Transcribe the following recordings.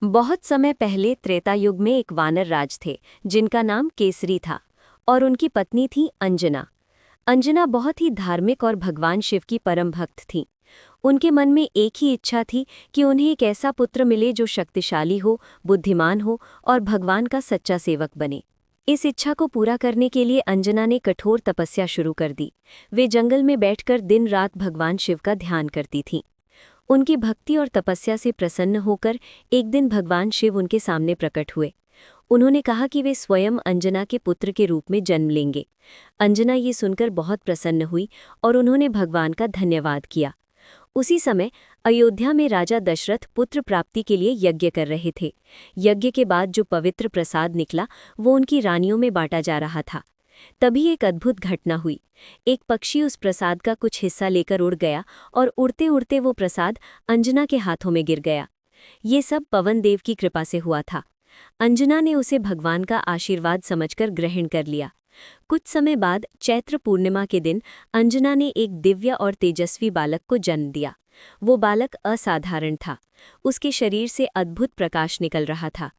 बहुत समय पहले त्रेता युग में एक वानर राज थे जिनका नाम केसरी था और उनकी पत्नी थी अंजना। अंजना बहुत ही धार्मिक और भगवान शिव की परम भक्त थीं। उनके मन में एक ही इच्छा थी कि उन्हें एक ऐसा पुत्र मिले जो शक्तिशाली हो, बुद्धिमान हो और भगवान का सच्चा सेवक बने। इस इच्छा को पूरा करने के लिए अंजना ने कठोर तपस्या शुरू कर दी। वे जंगल में बैठकर दिन रात भगवान शिव का ध्यान करती थीं। उनकी भक्ति और तपस्या से प्रसन्न होकर एक दिन भगवान शिव उनके सामने प्रकट हुए। उन्होंने कहा कि वे स्वयं अंजना के पुत्र के रूप में जन्म लेंगे। अंजना ये सुनकर बहुत प्रसन्न हुई और उन्होंने भगवान का धन्यवाद किया। उसी समय अयोध्या में राजा दशरथ पुत्र प्राप्ति के लिए यज्ञ कर रहे थे। यज्ञ के बाद जो पवित्र प्रसाद निकला वो उनकी रानियों में बांटा जा रहा था। तभी एक अद्भुत घटना हुई। एक पक्षी उस प्रसाद का कुछ हिस्सा लेकर उड़ गया और उड़ते उड़ते वो प्रसाद अंजना के हाथों में गिर गया। ये सब पवन देव की कृपा से हुआ था। अंजना ने उसे भगवान का आशीर्वाद समझकर ग्रहण कर लिया। कुछ समय बाद चैत्र पूर्णिमा के दिन अंजना ने एक दिव्य और तेजस्वी बालक को जन्म दिया। वो बालक असाधारण था। उसके शरीर से अद्भुत प्रकाश निकल रहा था।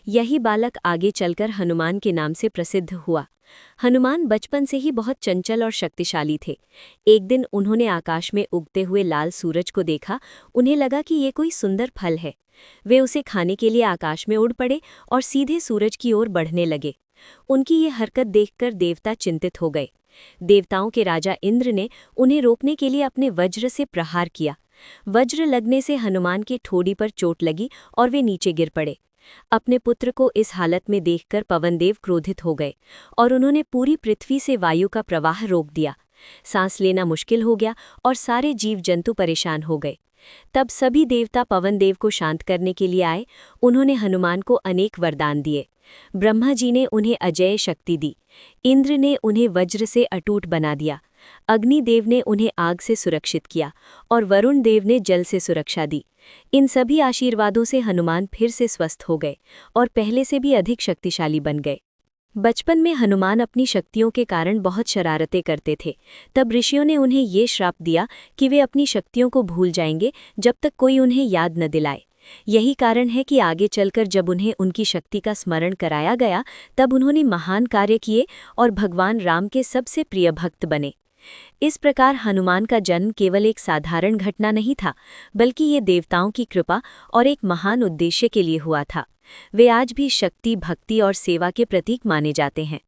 यही बालक आगे चलकर हनुमान के नाम से प्रसिद्ध हुआ। हनुमान बचपन से ही बहुत चंचल और शक्तिशाली थे। एक दिन उन्होंने आकाश में उगते हुए लाल सूरज को देखा। उन्हें लगा कि ये कोई सुंदर फल है। वे उसे खाने के लिए आकाश में उड़ पड़े और सीधे सूरज की ओर बढ़ने लगे। उनकी ये हरकत देखकर देवता चिंतित हो गए। देवताओं के राजा इंद्र ने उन्हें रोकने के लिए अपने वज्र से प्रहार किया। वज्र लगने से हनुमान की ठोड़ी पर चोट लगी और वे नीचे गिर पड़े। अपने पुत्र को इस हालत में देखकर पवनदेव क्रोधित हो गए और उन्होंने पूरी पृथ्वी से वायु का प्रवाह रोक दिया। सांस लेना मुश्किल हो गया और सारे जीव जंतु परेशान हो गए। तब सभी देवता पवनदेव को शांत करने के लिए आए। उन्होंने हनुमान को अनेक वरदान दिए। ब्रह्मा जी ने उन्हें अजेय शक्ति दी। इंद्र ने उन्हें वज्र से अटूट बना दिया। अग्निदेव ने उन्हें आग से सुरक्षित किया और वरुण देव ने जल से सुरक्षा दी। इन सभी आशीर्वादों से हनुमान फिर से स्वस्थ हो गए और पहले से भी अधिक शक्तिशाली बन गए। बचपन में हनुमान अपनी शक्तियों के कारण बहुत शरारतें करते थे। तब ऋषियों ने उन्हें ये श्राप दिया कि वे अपनी शक्तियों को भूल जाएंगे जब तक कोई उन्हें याद न दिलाए। यही कारण है कि आगे चलकर जब उन्हें उनकी शक्ति का स्मरण कराया गया तब उन्होंने महान कार्य किए और भगवान राम के सबसे प्रिय भक्त बने। इस प्रकार हनुमान का जन्म केवल एक साधारण घटना नहीं था, बल्कि ये देवताओं की कृपा और एक महान उद्देश्य के लिए हुआ था। वे आज भी शक्ति, भक्ति और सेवा के प्रतीक माने जाते हैं।